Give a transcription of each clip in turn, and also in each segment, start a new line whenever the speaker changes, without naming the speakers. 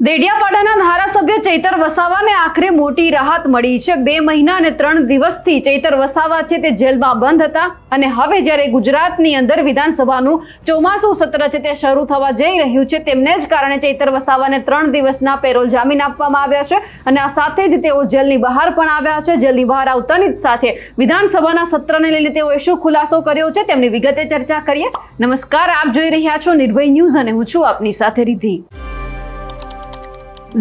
દેડિયાપાડાના ધારાસભ્ય ચૈતર વસાવાને આખરે મોટી રાહત મળી છે। 2 મહિના અને 3 દિવસથી ચૈતર વસાવા છે તે જેલમાં બંધ હતા અને હવે જ્યારે ગુજરાતની અંદર વિધાનસભાનું ચોમાસું સત્ર છે તે શરૂ થવા જઈ રહ્યું છે તેમને જ કારણે ચૈતર વસાવાને 3 દિવસના પેરોલ જામીન આપવામાં આવ્યા છે અને આ સાથે જ તેઓ જેલની બહાર પણ આવ્યા છે। જેલની બહાર આવતાની જ સાથે વિધાનસભાના સત્રને લઈને તેઓએ શું ખુલાસો કર્યો છે તેમની વિગતે ચર્ચા કરીએ। નમસ્કાર, આપ જોઈ રહ્યા છો નિર્ભય ન્યૂઝ અને હું છું આપની સાથે રિદ્ધિ।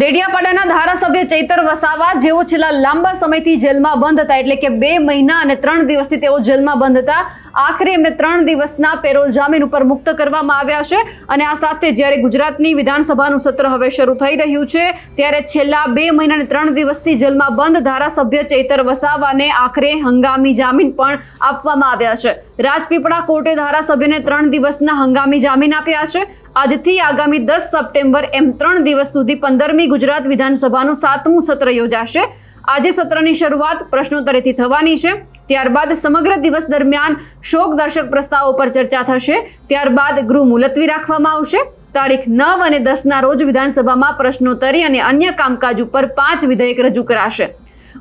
દેડિયાપાડાના ધારાસભ્ય ચૈતર વસાવા જેઓ છેલ્લા લાંબા સમયથી જેલમાં બંધ હતા, એટલે કે 2 મહિના અને 3 દિવસથી તેઓ જેલમાં બંધ હતા, આખરે એમને 3 દિવસના પેરોલ જામીન ઉપર મુક્ત કરવામાં આવ્યા છે અને આ સાથે જ્યારે ગુજરાતની વિધાનસભાનું સત્ર હવે શરૂ થઈ રહ્યું છે ત્યારે છેલ્લા 2 મહિના અને 3 દિવસથી જેલમાં બંધ ધારાસભ્ય ચૈતર વસાવાને આખરે હંગામી જામીન પણ આપવામાં આવ્યા છે। રાજપીપળા કોર્ટે ધારાસભ્યને 3 દિવસના હંગામી જામીન આપ્યા છે। આજથી આગામી 10 સપ્ટેમ્બર એમ 3 દિવસ સુધી 15મી ગુજરાત વિધાનસભાનું 7મું સત્ર યોજાશે। આજે સત્રની શરૂઆત પ્રશ્નોત્તરીથી થવાની છે, ત્યારબાદ સમગ્ર દિવસ દરમિયાન શોકદર્શક પ્રસ્તાવો પર ચર્ચા થશે, ત્યારબાદ ગૃહ મુલતવી રાખવામાં આવશે। તારીખ 9 અને 10ના રોજ વિધાનસભામાં પ્રશ્નોત્તરી અને અન્ય કામકાજ ઉપર 5 વિધેયક રજૂ કરાશે।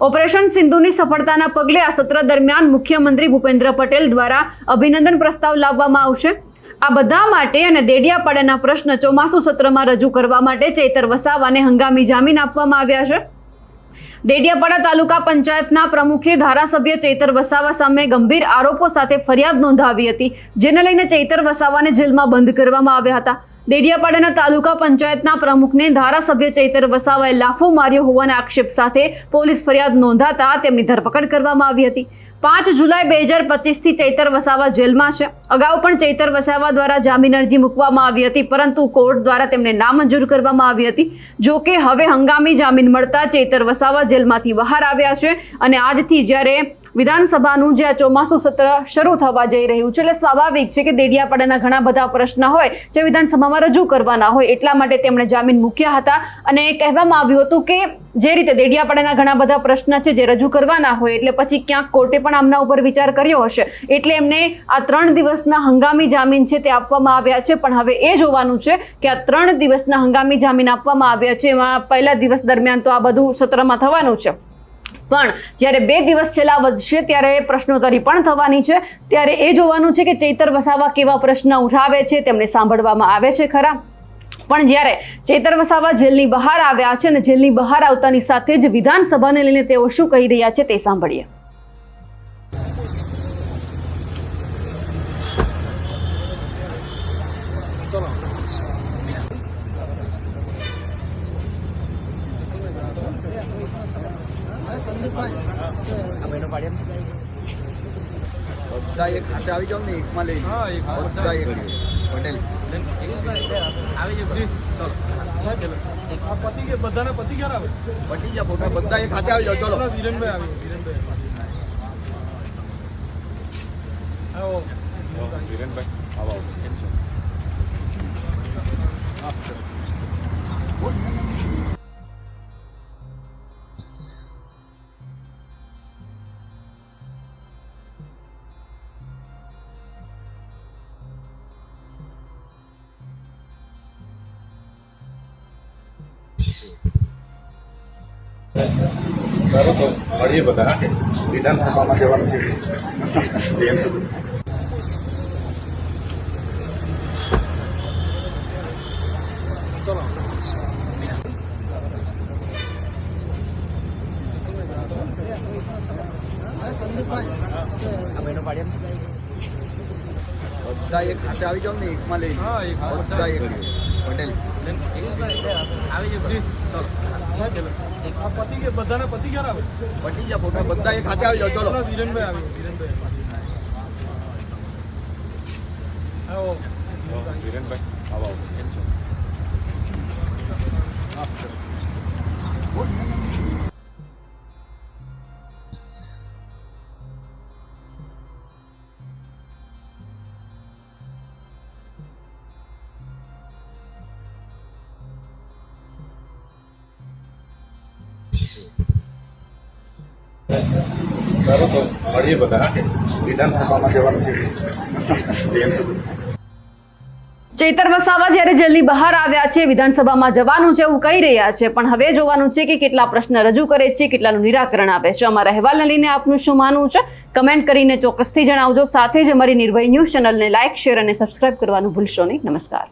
ઓપરેશન સિંધુની સફળતાના પગલે આ સત્ર દરમિયાન મુખ્યમંત્રી ભૂપેન્દ્ર પટેલ દ્વારા અભિનંદન પ્રસ્તાવ લાવવામાં આવશે। આ બધા માટે અને દેડિયાપાડાના પ્રશ્ન ચોમાસુ સત્રમાં રજૂ કરવા માટે ચૈતર વસાવાને હંગામી જામીન આપવામાં આવ્યા છે। દેડિયાપાડા તાલુકા પંચાયતના પ્રમુખે ધારાસભ્ય ચૈતર વસાવા સામે ગંભીર આરોપો સાથે ફરિયાદ નોંધાવી હતી, જેને લઈને ચૈતર વસાવાને જેલમાં બંધ કરવામાં આવ્યા હતા। દેડિયાપાડાના તાલુકા પંચાયતના પ્રમુખને ધારાસભ્ય ચૈતર વસાવાએ લાફો માર્યો હોવાના આક્ષેપ સાથે પોલીસ ફરિયાદ નોંધાતા તેમની ધરપકડ કરવામાં આવી હતી। 5 જુલાઈ 2025 થી ચૈતર વસાવા જેલમાં છે। અગાઉ પણ ચૈતર વસાવા દ્વારા જામીન અરજી મૂકવામાં આવી હતી, પરંતુ કોર્ટ દ્વારા તેમને નામંજૂર કરવામાં આવી હતી। જો કે હવે હંગામી જામીન મળતા ચૈતર વસાવા જેલમાંથી બહાર આવ્યા છે અને આજથી જ્યારે વિધાનસભાનું જે ચોમાસું સત્ર શરૂ થવા જઈ રહ્યું છે એટલે સ્વાભાવિક છે કે દેડિયાપાડાના ઘણા બધા પ્રશ્ન હોય જે વિધાનસભામાં રજૂ કરવાના હોય એટલા માટે તેમણે જામીન મૂક્યા હતા અને કહેવામાં આવ્યું હતું કે જે રીતે દેડિયાપાડાના ઘણા બધા પ્રશ્ન છે જે રજૂ કરવાના હોય એટલે પછી ક્યાંક કોર્ટે પણ આમના ઉપર વિચાર કર્યો હશે એટલે એમને આ 3 દિવસના હંગામી જામીન છે તે આપવામાં આવ્યા છે। પણ હવે એ જોવાનું છે કે આ 3 દિવસના હંગામી જામીન આપવામાં આવ્યા છે એમાં પહેલા દિવસ દરમિયાન તો આ બધું સત્રમાં થવાનું છે, પણ જ્યારે 2 દિવસ છેલ્લા વધશે ત્યારે પ્રશ્નોત્તરી પણ થવાની છે। ત્યારે એ જોવાનું છે કે ચૈતર વસાવા કેવા પ્રશ્ન ઉઠાવે છે, તેમને સાંભળવામાં આવે છે ખરા। પણ જ્યારે ચૈતર વસાવા જેલની બહાર આવ્યા છે અને જેલની બહાર આવતાની સાથે જ વિધાનસભાને લઈને તેઓ શું કહી રહ્યા છે તે સાંભળીએ।
બધા એક ખાતે આવી જાવ ને, એકમાં લઈ બધા એક પટેલ
પતિ ગયા
પટી ગયા ફોટા બધા એક ખાતે આવી જાવ। ચલો
વિરેનભાઈ
આવો કેમ છો?
સારું તો મળીએ બધા વિધાનસભામાં જવાનું છે જેમ સુધી
બધા એક ખાતે આવી જાવ ને, એકમાં લઈ બધા એક પટેલ
પતિ ગયા બધાના પતિ ગયા
પટી ગયા ફોટા બધા એક ખાતે આવી જાવ। ચલો
વિરેનભાઈ આવો કેમ છો? સારું તો મળીએ બધા વિધાનસભામાં જવાનું છે જેમ સુધી
ચૈતર વસાવા જ્યારે જેલની બહાર આવ્યા છે, વિધાનસભામાં જવાનું છે એવું કહી રહ્યા છે, પણ હવે જોવાનું છે કે કેટલા પ્રશ્ન રજૂ કરે છે, કેટલાનું નિરાકરણ આપે છે. અમારા અહેવાલને લઈને આપનું શું માનવું છે, કમેન્ટ કરીને ચોક્કસથી જણાવજો. સાથે જ અમારી નિર્ભય ન્યૂઝ ચેનલને લાઇક, શેર અને સબસ્ક્રાઇબ કરવાનું ભૂલશો નહીં. નમસ્કાર.